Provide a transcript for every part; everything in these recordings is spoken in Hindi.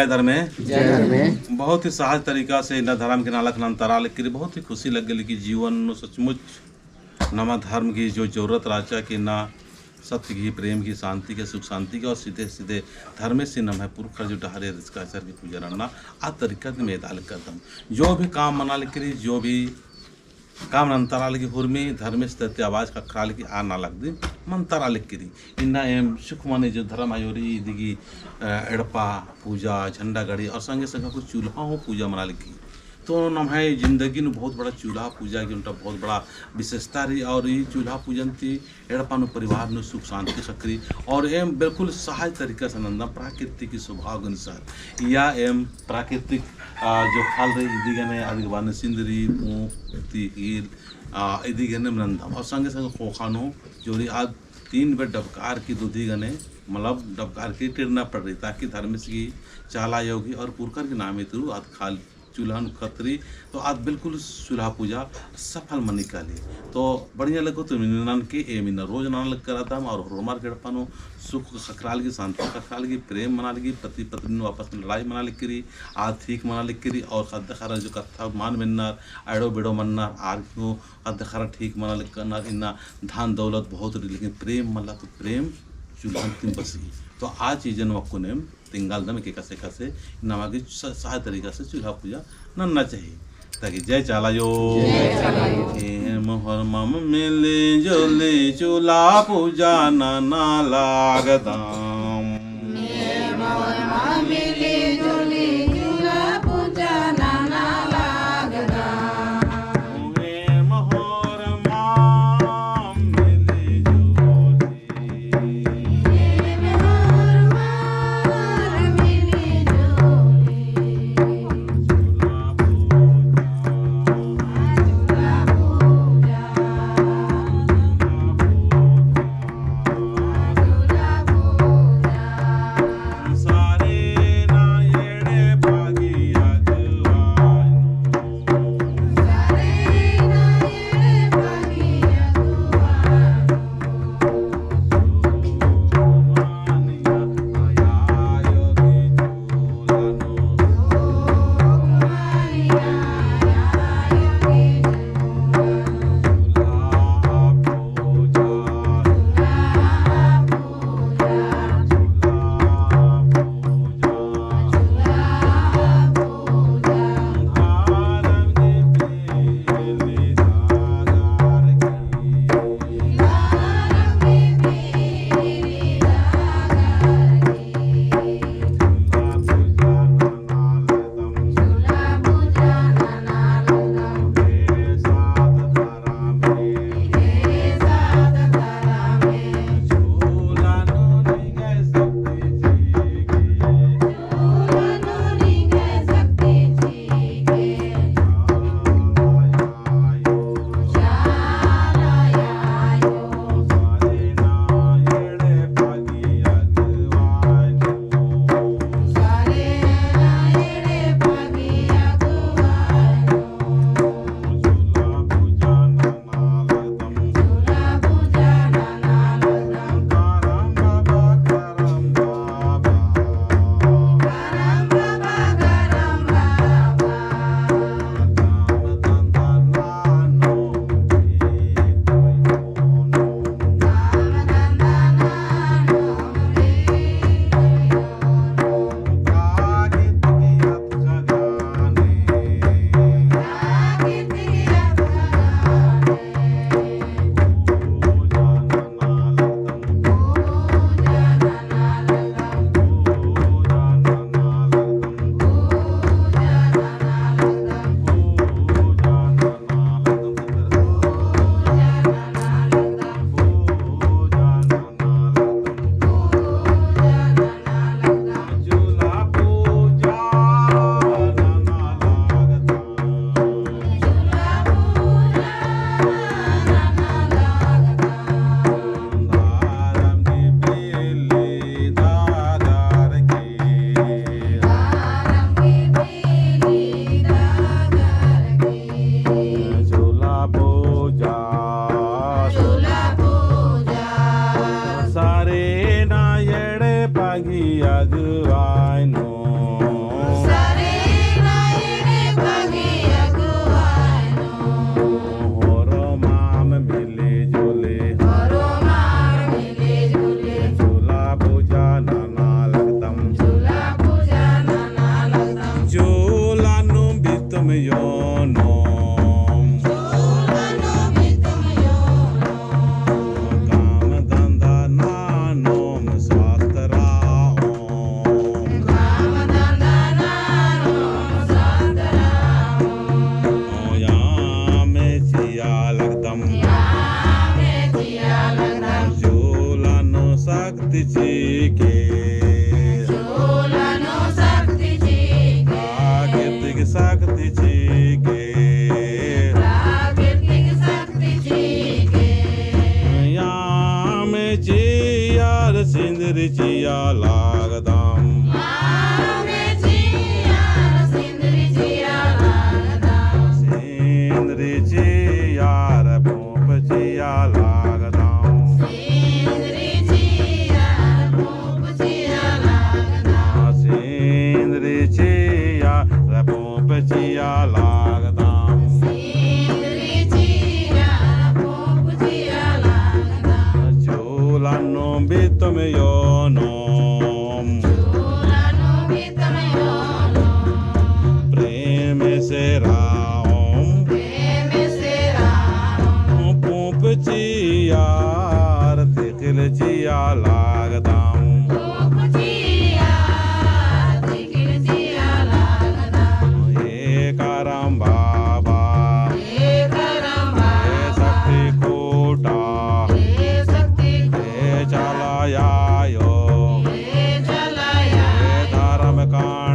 जय धर्मे जय धर्मे बहुत ही सहज तरीका से इन धर्म के नालक अंतरा लिख के बहुत ही खुशी लग गई कि जीवन में सचमुच नमा धर्म की जो जरूरत राचा कि ना सत्य की, प्रेम की, शांति के, सुख शांति के और सीधे सीधे धर्म से नम है पुरखर जो डहरे रिस्काचर की पूजा रना आ तरीका में दाल करता हूँ जो भी काम मना लिख रही जो भी काम अंतराल की हुर्मी धर्म से आवाज का खाल की आ ना लग दी मंतरा लिख करी इन्ना एम सुख माने जो धर्म आयोरी दिगी एड़पा पूजा झंडा गड़ी और संगे संगे कुछ चूल्हा हो पूजा मना लिखी तो नम है जिंदगी में बहुत बड़ा चूल्हा पूजा की उनका बहुत बड़ा विशेषता रही और ये चूल्हा पूजन थी एड़पा परिवार में सुख शांति सकरी और एम बिल्कुल सहज तरीका से नंदा प्राकृतिक स्वभाव अनुसार या एम प्राकृतिक जो खाल रही इदी गने आदि बाने सिंदरी पूती हील इदी गने नंदा और संगे संगे खोखानो जोरी आज 3 बेर डबकार की दूधी गने मतलब डबकार की टिरना पड़ रही ताकि धर्मिश की चाला योगी और पुरकर के नामे तुरु आज खाल चूल्हा खतरी तो आज बिल्कुल चूल्हा पूजा सफल मन निकाली तो बढ़िया लगो तो मिनन के ए मिना रोज नान लग कराता हम और रोमार गड़पानो सुख खखराल की शांति खखराल की प्रेम मना लगी पति पत्नी ने आपस में लड़ाई मना लिख करी आज ठीक मना लिख करी और खद्दा खरा जो कथा मान मिन्नार आड़ो बेड़ो मन्नार आर क्यों खद्दा खरा ठीक मना लिख करना इन्ना धान दौलत बहुत रही लेकिन प्रेम मला तो प्रेम चूल्हा तीन बसी तो आज चीजन वक्को ने तिंगाल दम के कसे नमा की सहाय तरीका से चूल्हा पूजा नन्ना चाहिए ताकि जय चालायो मोहर मम मिले जोले चूल्हा पूजा नन्ना लागदाम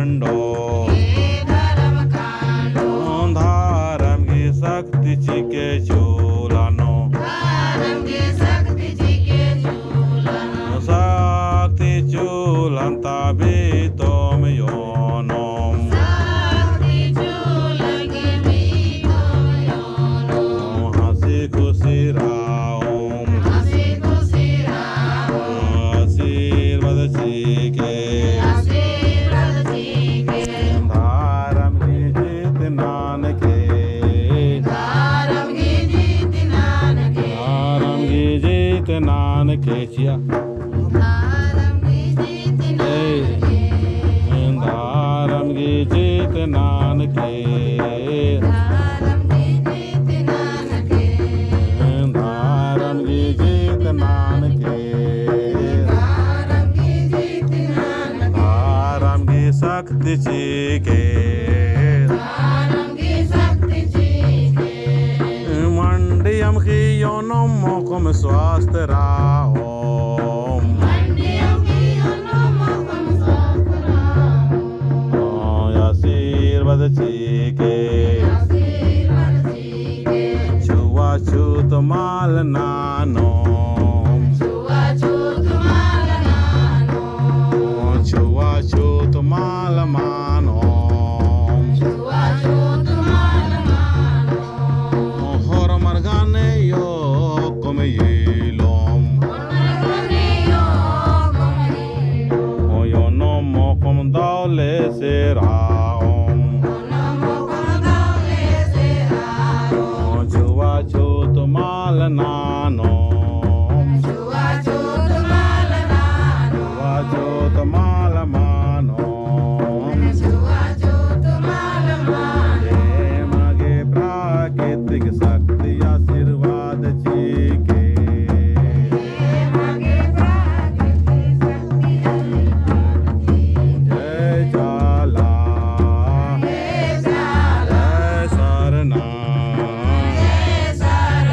कांडो धर्म की शक्ति चिके चूलानो शक्ति चूलंता भी तुम योनोम हंसी खुशी राम आशीर्वाद चिके धर्म की जीत नानके धर्म की जीत नानके चिया धर्म की जीत नानके धर्म की जीत नानके धर्म की शक्ति चिके मंडियम की योनम मोकम स्वास्थ्य राहोम आशीर्वाद चिके छुआछूत माल नानो छुआछूत माल मानो होर मरगाने यो कम येलोम ओ यो नो मोकम दौले से राम छुआछूत माल नानो छुआछूत माल मानो मगे प्राकृतिक शक्ति आशीर्वाद चिके जय जाला जय सरना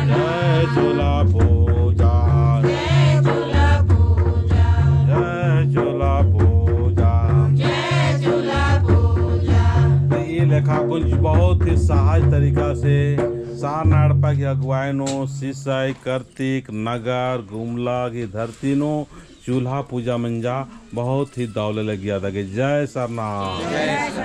जय चूल्हा पूजा जय चूल्हा पूजा ये लेखा कुछ बहुत ही सहज तरीका से सारनाड़पा की अगुवाई नो सिसाई कार्तिक नगर गुमला की धरती नो चूल्हा पूजा मंजा बहुत ही दौले लगी था कि जय सरनाथ।